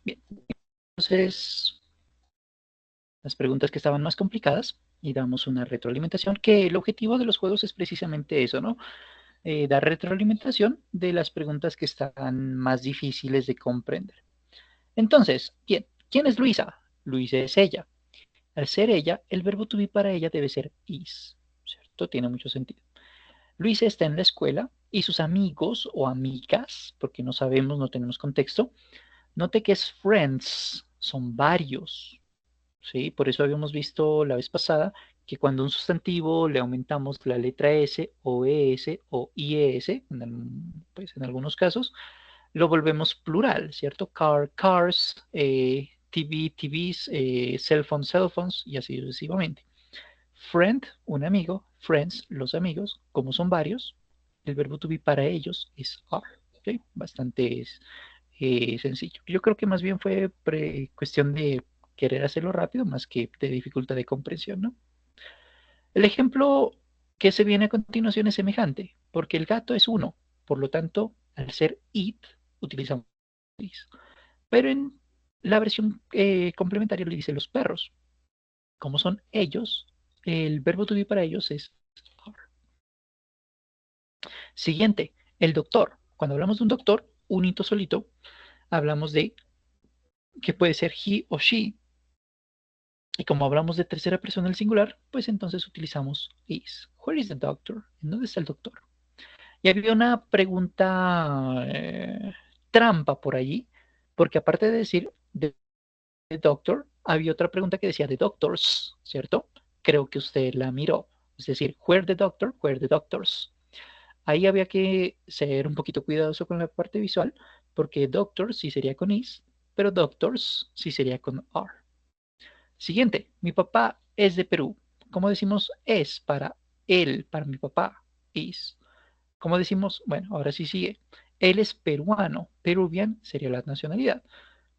Bien, entonces las preguntas que estaban más complicadas y damos una retroalimentación, que el objetivo de los juegos es precisamente eso, ¿no? dar retroalimentación de las preguntas que están más difíciles de comprender. Entonces, bien, ¿quién es Luisa? Luisa es ella. Al ser ella, el verbo to be para ella debe ser is, ¿cierto? Tiene mucho sentido. Luisa está en la escuela y sus amigos o amigas, porque no sabemos, no tenemos contexto, note que es friends, son varios, ¿sí? Por eso habíamos visto la vez pasada que cuando un sustantivo le aumentamos la letra S o ES o IES, pues en algunos casos, lo volvemos plural, ¿cierto? Car, cars, TV, TVs, cell phones, cell phones y así sucesivamente. Friend, un amigo, friends, los amigos, como son varios, el verbo to be para ellos es are, ¿okay? Bastante sencillo. Yo creo que más bien fue cuestión de querer hacerlo rápido más que de dificultad de comprensión, ¿no? El ejemplo que se viene a continuación es semejante, porque el gato es uno, por lo tanto, al ser it, utilizamos is. Pero en la versión complementaria le dice los perros. Como son ellos, el verbo to be para ellos es are. Siguiente, el doctor. Cuando hablamos de un doctor, un hito solito, hablamos de que puede ser he o she. Y como hablamos de tercera persona del singular, pues entonces utilizamos is. Where is the doctor? ¿En dónde está el doctor? Y había una pregunta trampa por allí, porque aparte de decir the doctor, había otra pregunta que decía the doctors, ¿cierto? Creo que usted la miró. Es decir, where the doctor, where the doctors. Ahí había que ser un poquito cuidadoso con la parte visual, porque doctor sí sería con is, pero doctors sí sería con are. Siguiente, mi papá es de Perú. ¿Cómo decimos es para él, para mi papá? Is. ¿Cómo decimos? Bueno, ahora sí sigue. Él es peruano. Peruvian sería la nacionalidad.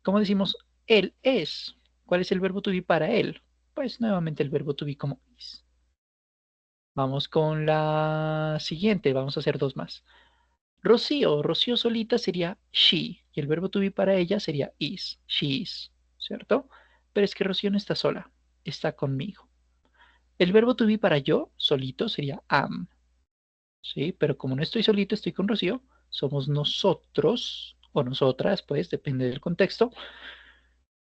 ¿Cómo decimos él es? ¿Cuál es el verbo to be para él? Pues nuevamente el verbo to be como is. Vamos con la siguiente. Vamos a hacer dos más. Rocío, Rocío solita sería she y el verbo to be para ella sería is, she is, ¿cierto? Pero es que Rocío no está sola, está conmigo. El verbo to be para yo solito sería am, ¿sí? Pero como no estoy solito, estoy con Rocío, somos nosotros o nosotras, pues depende del contexto.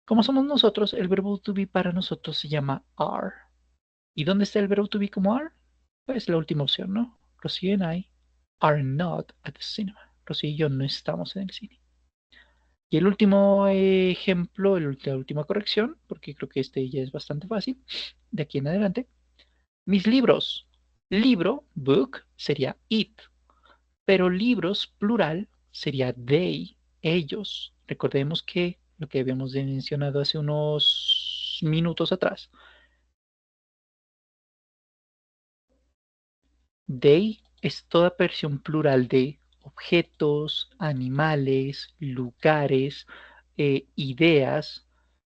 Como somos nosotros, el verbo to be para nosotros se llama are. ¿Y dónde está el verbo to be como are? Pues la última opción, ¿no? Rocío and I are not at the cinema. Rocío y yo no estamos en el cine. Y el último ejemplo, la última corrección, porque creo que este ya es bastante fácil, de aquí en adelante. Mis libros. Libro, book, sería it, pero libros, plural, sería they, ellos. Recordemos que lo que habíamos mencionado hace unos minutos atrás. They es toda versión plural de objetos, animales, lugares, ideas,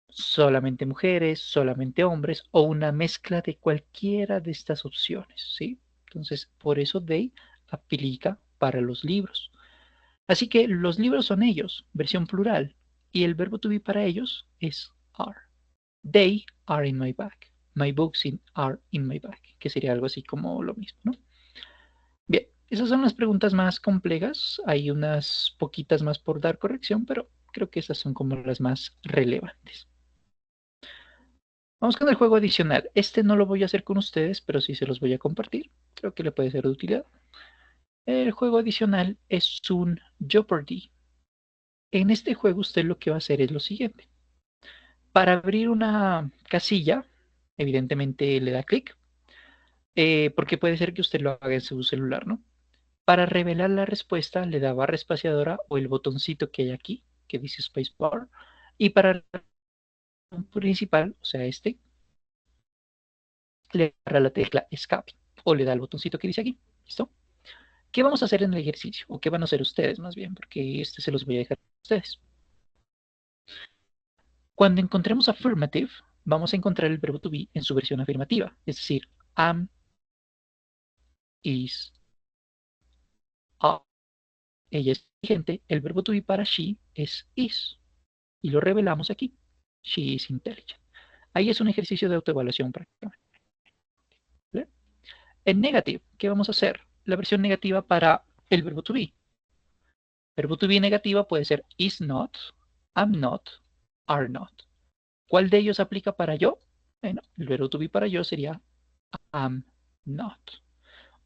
solamente mujeres, solamente hombres o una mezcla de cualquiera de estas opciones, ¿sí? Entonces, por eso they aplica para los libros. Así que los libros son ellos, versión plural, y el verbo to be para ellos es are. They are in my bag. My books are in my bag, que sería algo así como lo mismo, ¿no? Bien, esas son las preguntas más complejas. Hay unas poquitas más por dar corrección, pero creo que esas son como las más relevantes. Vamos con el juego adicional. Este no lo voy a hacer con ustedes, pero sí se los voy a compartir. Creo que le puede ser de utilidad. El juego adicional es un Jeopardy. En este juego usted lo que va a hacer es lo siguiente. Para abrir una casilla, evidentemente le da clic, porque puede ser que usted lo haga en su celular, ¿no? Para revelar la respuesta le da barra espaciadora o el botoncito que hay aquí, que dice Spacebar. Y para el principal, o sea, este, le da la tecla Escape o le da el botoncito que dice aquí. ¿Listo? ¿Qué vamos a hacer en el ejercicio? ¿O qué van a hacer ustedes más bien? Porque este se los voy a dejar a ustedes. Cuando encontremos affirmative, vamos a encontrar el verbo to be en su versión afirmativa. Es decir, am, is, are. Ella es inteligente. El verbo to be para she es is. Y lo revelamos aquí. She is intelligent. Ahí es un ejercicio de autoevaluación prácticamente. ¿Vale? En negative, ¿qué vamos a hacer? la versión negativa para el verbo to be. Verbo to be negativa puede ser is not, am not, are not. ¿Cuál de ellos aplica para yo? Bueno, el verbo to be para yo sería am not.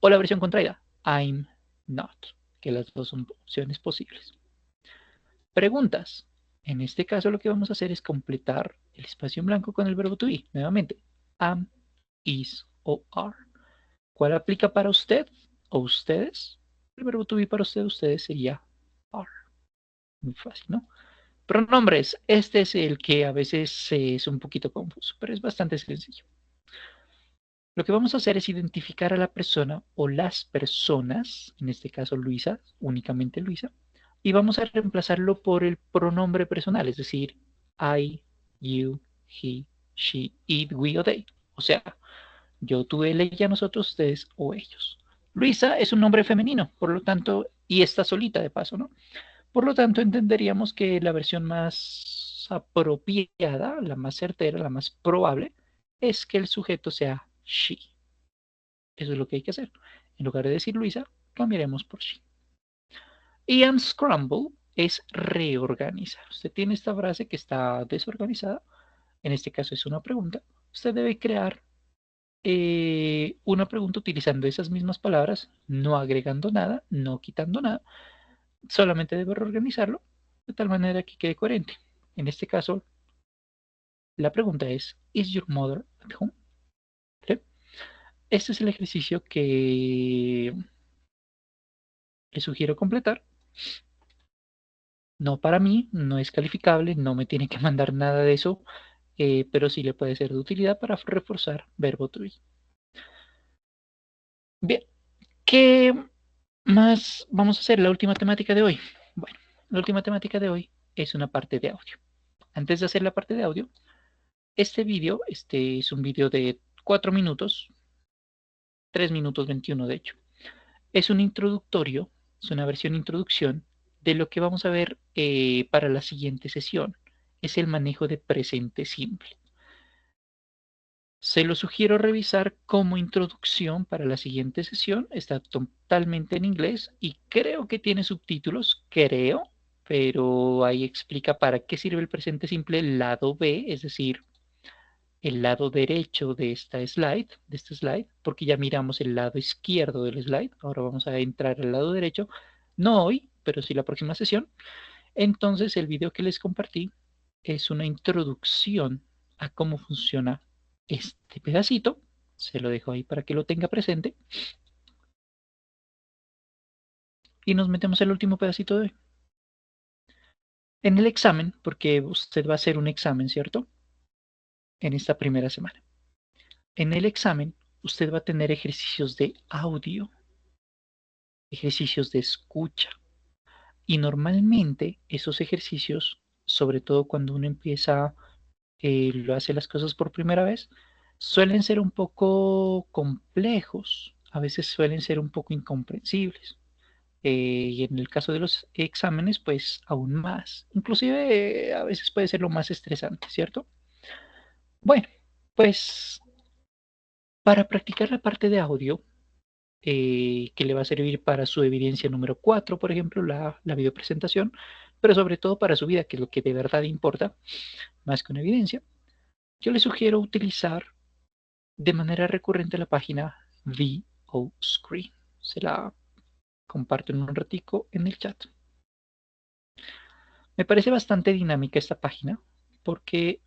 O la versión contraída, I'm not, que las dos son opciones posibles. Preguntas. En este caso lo que vamos a hacer es completar el espacio en blanco con el verbo to be. Nuevamente, am, is o are. ¿Cuál aplica para usted o ustedes? El verbo to be para usted o ustedes sería are. Muy fácil, ¿no? Pronombres. Este es el que a veces es un poquito confuso, pero es bastante sencillo. Lo que vamos a hacer es identificar a la persona o las personas, en este caso Luisa, únicamente Luisa, y vamos a reemplazarlo por el pronombre personal, es decir, I, you, he, she, it, we o they. O sea, yo, tú, él, ella, nosotros, ustedes o ellos. Luisa es un nombre femenino, por lo tanto, y está solita de paso, ¿no? Por lo tanto, entenderíamos que la versión más apropiada, la más certera, la más probable, es que el sujeto sea she. Eso es lo que hay que hacer. En lugar de decir Luisa, cambiaremos por she. Y unscramble es reorganizar. Usted tiene esta frase que está desorganizada. En este caso es una pregunta. Usted debe crear una pregunta utilizando esas mismas palabras, no agregando nada, no quitando nada. Solamente debe reorganizarlo de tal manera que quede coherente. En este caso, la pregunta es, ¿Is your mother at home? ¿Sí? Este es el ejercicio que le sugiero completar. No para mí, no es calificable, no me tiene que mandar nada de eso, pero sí le puede ser de utilidad para reforzar verbo to be. Bien, ¿qué más vamos a hacer? La última temática de hoy. Bueno, la última temática de hoy es una parte de audio. Antes de hacer la parte de audio, este vídeo, este es un vídeo de 4 minutos, 3 minutos 21 de hecho. Es un introductorio, es una versión introducción de lo que vamos a ver para la siguiente sesión. Es el manejo de presente simple. Se lo sugiero revisar como introducción para la siguiente sesión. Está totalmente en inglés y creo que tiene subtítulos, creo, pero ahí explica para qué sirve el presente simple lado B, es decir, el lado derecho de esta slide, porque ya miramos el lado izquierdo del slide. Ahora vamos a entrar al lado derecho, no hoy, pero sí la próxima sesión. Entonces, el video que les compartí es una introducción a cómo funciona este pedacito. Se lo dejo ahí para que lo tenga presente. Y nos metemos al último pedacito de hoy. En el examen, porque usted va a hacer un examen, ¿cierto? En esta primera semana. En el examen, usted va a tener ejercicios de audio, ejercicios de escucha. Y normalmente esos ejercicios, sobre todo cuando uno empieza, lo hace las cosas por primera vez, suelen ser un poco complejos, a veces suelen ser un poco incomprensibles. Y en el caso de los exámenes, pues aún más. Inclusive a veces puede ser lo más estresante, ¿cierto? Bueno, pues para practicar la parte de audio, que le va a servir para su evidencia número 4, por ejemplo, la videopresentación, pero sobre todo para su vida, que es lo que de verdad importa, más que una evidencia, yo le sugiero utilizar de manera recurrente la página VO Screen. Se la comparto en un ratico en el chat. Me parece bastante dinámica esta página porque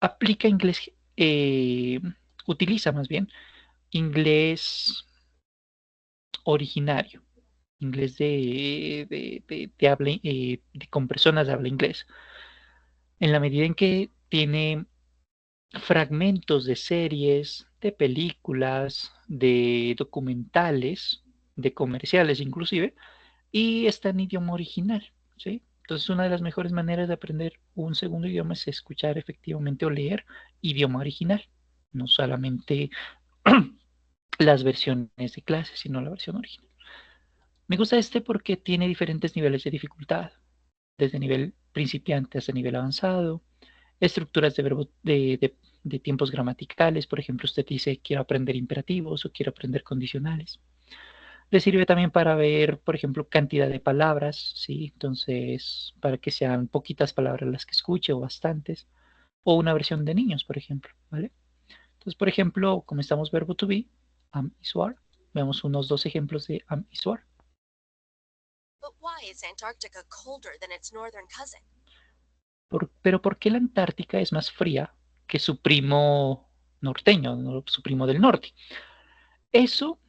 aplica inglés, utiliza más bien inglés originario, inglés de habla, con personas de habla inglés, en la medida en que tiene fragmentos de series, de películas, de documentales, de comerciales inclusive, y está en idioma original, ¿sí? Entonces una de las mejores maneras de aprender un segundo idioma es escuchar efectivamente o leer idioma original, no solamente las versiones de clase, sino la versión original. Me gusta este porque tiene diferentes niveles de dificultad, desde nivel principiante hasta nivel avanzado. estructuras de verbo de tiempos gramaticales. Por ejemplo, usted dice quiero aprender imperativos o quiero aprender condicionales. Le sirve también para ver, por ejemplo, cantidad de palabras, ¿sí? Entonces, para que sean poquitas palabras las que escuche o bastantes. O una versión de niños, por ejemplo, ¿vale? Entonces, por ejemplo, como estamos verbo to be, am is were, vemos unos dos ejemplos de am is were. But why is Antarctica colder than its northern cousin? Pero ¿por qué la Antártica es más fría que su primo norteño, su primo del norte? Eso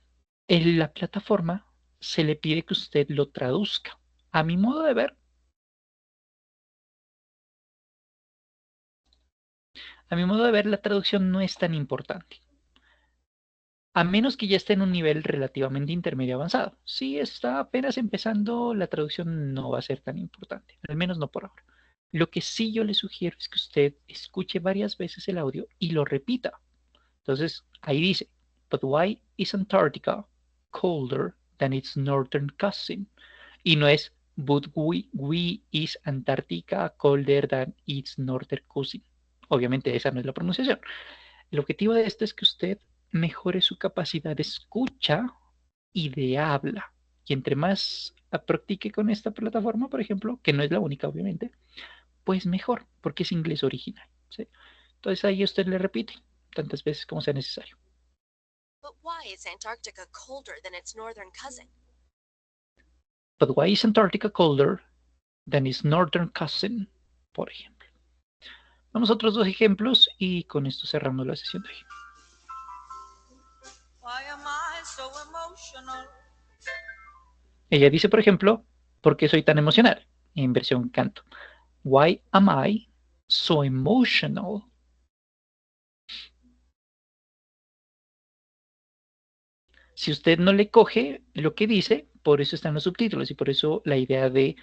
en la plataforma se le pide que usted lo traduzca. A mi modo de ver, la traducción no es tan importante. A menos que ya esté en un nivel relativamente intermedio avanzado. Si está apenas empezando, la traducción no va a ser tan importante, al menos no por ahora. Lo que sí yo le sugiero es que usted escuche varias veces el audio y lo repita. Entonces, ahí dice, but why is Antarctica colder than its northern cousin? Y no es, but we is Antarctica colder than its northern cousin. Obviamente esa no es la pronunciación. El objetivo de esto es que usted mejore su capacidad de escucha y de habla. Y entre más practique con esta plataforma, por ejemplo, que no es la única, obviamente, pues mejor, porque es inglés original. ¿Sí? Entonces ahí usted le repite tantas veces como sea necesario. But why is Antarctica colder than its northern cousin? But why is Antarctica colder than its northern cousin? Por ejemplo. Vamos a otros dos ejemplos y con esto cerramos la sesión de hoy. Why am I so emotional? Ella dice, por ejemplo, ¿por qué soy tan emocional? En versión canto. Why am I so emotional? Si usted no le coge lo que dice, por eso están los subtítulos y por eso la idea de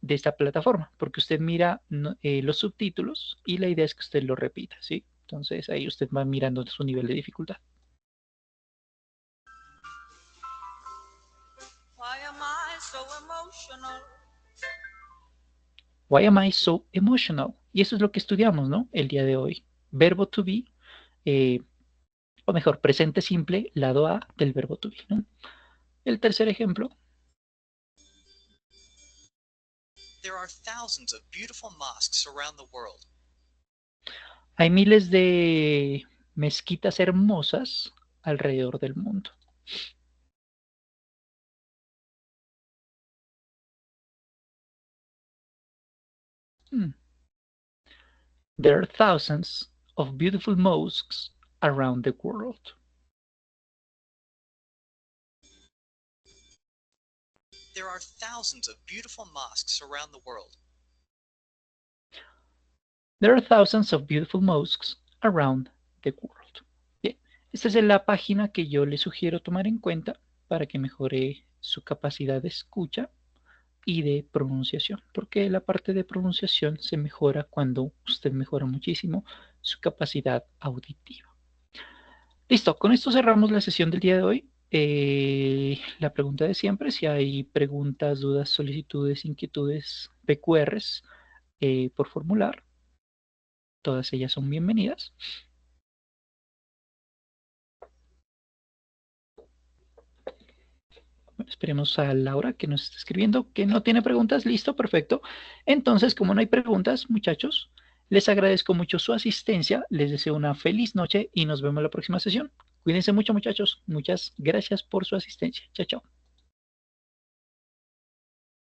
esta plataforma, porque usted mira los subtítulos y la idea es que usted lo repita, ¿sí? Entonces ahí usted va mirando su nivel de dificultad. Why am I so emotional? Why am I so emotional? Y eso es lo que estudiamos, ¿no? El día de hoy. Verbo to be, o mejor, presente simple, lado A del verbo to be, ¿no? El tercer ejemplo. There are thousands of beautiful mosques around the world. Hay miles de mezquitas hermosas alrededor del mundo. There are thousands of beautiful mosques around the world. There are thousands of beautiful mosques around the world. There are thousands of beautiful mosques around the world. Bien, esta es la página que yo le sugiero tomar en cuenta para que mejore su capacidad de escucha y de pronunciación, porque la parte de pronunciación se mejora cuando usted mejora muchísimo su capacidad auditiva. Listo, con esto cerramos la sesión del día de hoy. La pregunta de siempre, si hay preguntas, dudas, solicitudes, inquietudes, PQRs por formular, todas ellas son bienvenidas. Bueno, esperemos a Laura que nos está escribiendo, que no tiene preguntas. Listo, perfecto. Entonces, como no hay preguntas, muchachos, les agradezco mucho su asistencia, les deseo una feliz noche y nos vemos en la próxima sesión. Cuídense mucho, muchachos. Muchas gracias por su asistencia. Chao, chao.